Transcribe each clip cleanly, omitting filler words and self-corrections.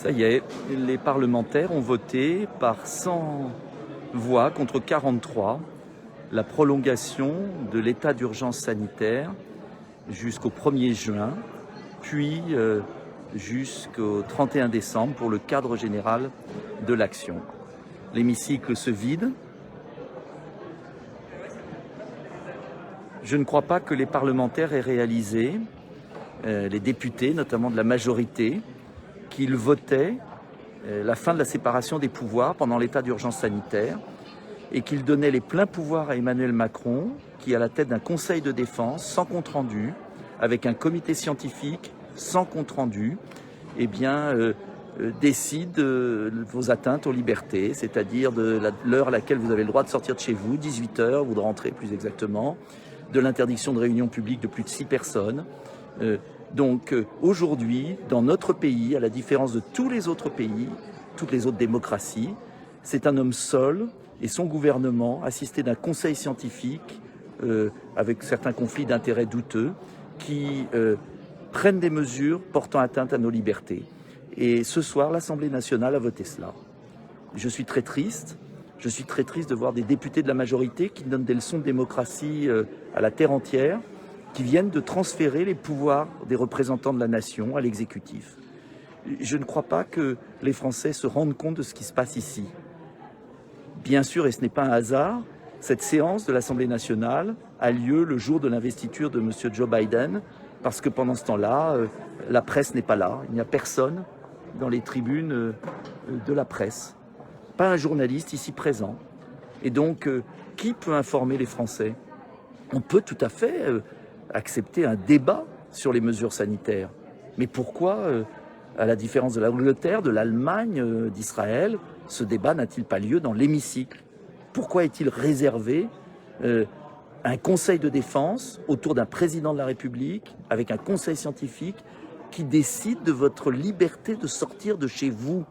Ça y est, les parlementaires ont voté par 100 voix contre 43 la prolongation de l'état d'urgence sanitaire jusqu'au 1er juin, puis jusqu'au 31 décembre pour le cadre général de l'action. L'hémicycle se vide. Je ne crois pas que les parlementaires aient réalisé, les députés, notamment de la majorité, qu'ils votaient la fin de la séparation des pouvoirs pendant l'état d'urgence sanitaire et qu'ils donnaient les pleins pouvoirs à Emmanuel Macron, qui, à la tête d'un conseil de défense, sans compte-rendu, avec un comité scientifique, sans compte-rendu, décide de vos atteintes aux libertés, c'est-à-dire de l'heure à laquelle vous avez le droit de sortir de chez vous, 18 h, ou de rentrer plus exactement, de l'interdiction de réunion publique de plus de 6 personnes. Donc aujourd'hui, dans notre pays, à la différence de tous les autres pays, toutes les autres démocraties, c'est un homme seul et son gouvernement, assisté d'un conseil scientifique, avec certains conflits d'intérêts douteux, qui prennent des mesures portant atteinte à nos libertés. Et ce soir, l'Assemblée nationale a voté cela. Je suis très triste. Je suis très triste de voir des députés de la majorité qui donnent des leçons de démocratie à la terre entière, qui viennent de transférer les pouvoirs des représentants de la nation à l'exécutif. Je ne crois pas que les Français se rendent compte de ce qui se passe ici. Bien sûr, et ce n'est pas un hasard, cette séance de l'Assemblée nationale a lieu le jour de l'investiture de M. Joe Biden, parce que pendant ce temps-là, la presse n'est pas là. Il n'y a personne dans les tribunes de la presse. Pas un journaliste ici présent. Et donc, qui peut informer les Français? On peut tout à fait accepter un débat sur les mesures sanitaires. Mais pourquoi, à la différence de l'Angleterre, de l'Allemagne, d'Israël, ce débat n'a-t-il pas lieu dans l'hémicycle? Pourquoi est-il réservé un conseil de défense autour d'un président de la République, avec un conseil scientifique qui décide de votre liberté de sortir de chez vous?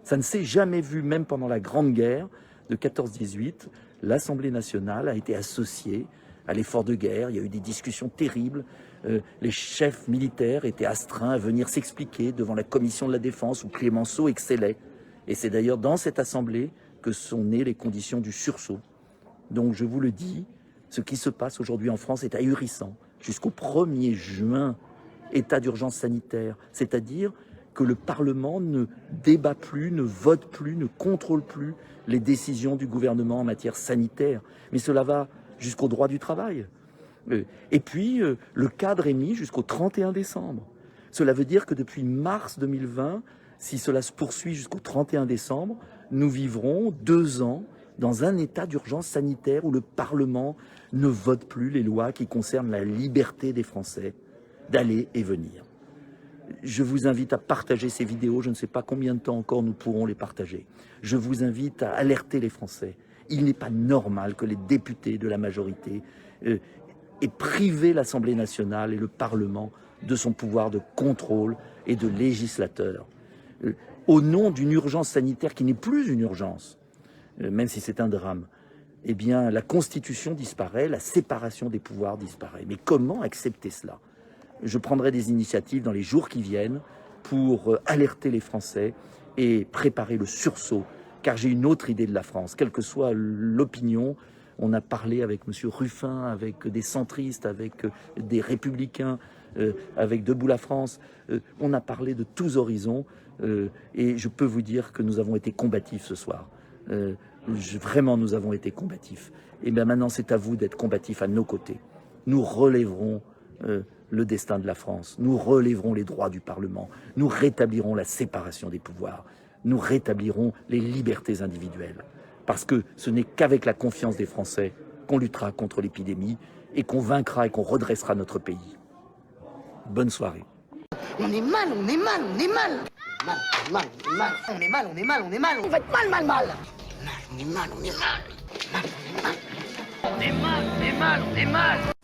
Ça ne s'est jamais vu, même pendant la Grande Guerre de 14-18. L'Assemblée nationale a été associée à l'effort de guerre. Il y a eu des discussions terribles. Les chefs militaires étaient astreints à venir s'expliquer devant la commission de la défense où Clémenceau excellait. Et c'est d'ailleurs dans cette assemblée que sont nées les conditions du sursaut. Donc je vous le dis, ce qui se passe aujourd'hui en France est ahurissant. Jusqu'au 1er juin, état d'urgence sanitaire, c'est-à-dire que le Parlement ne débat plus, ne vote plus, ne contrôle plus les décisions du gouvernement en matière sanitaire. Mais cela va jusqu'au droit du travail. Et puis, le cadre est mis jusqu'au 31 décembre. Cela veut dire que depuis mars 2020, si cela se poursuit jusqu'au 31 décembre, nous vivrons 2 ans dans un état d'urgence sanitaire où le Parlement ne vote plus les lois qui concernent la liberté des Français d'aller et venir. Je vous invite à partager ces vidéos. Je ne sais pas combien de temps encore nous pourrons les partager. Je vous invite à alerter les Français. Il n'est pas normal que les députés de la majorité aient privé l'Assemblée nationale et le Parlement de son pouvoir de contrôle et de législateur. Au nom d'une urgence sanitaire qui n'est plus une urgence, même si c'est un drame, eh bien la Constitution disparaît, la séparation des pouvoirs disparaît. Mais comment accepter cela? Je prendrai des initiatives dans les jours qui viennent pour alerter les Français et préparer le sursaut, car j'ai une autre idée de la France, quelle que soit l'opinion. On a parlé avec M. Ruffin, avec des centristes, avec des républicains, avec Debout la France. On a parlé de tous horizons et je peux vous dire que nous avons été combatifs ce soir. Vraiment, nous avons été combatifs. Et bien maintenant, c'est à vous d'être combatifs à nos côtés. Nous relèverons le destin de la France. Nous relèverons les droits du Parlement. Nous rétablirons la séparation des pouvoirs. Nous rétablirons les libertés individuelles. Parce que ce n'est qu'avec la confiance des Français qu'on luttera contre l'épidémie et qu'on vaincra et qu'on redressera notre pays. Bonne soirée. On est mal, on est mal, on est mal. Mal, mal, on est mal. On est mal, on est mal, on est mal. On va être mal, mal, mal. On est mal, on est mal. Mal, on est mal. On est mal, on est mal, on est mal.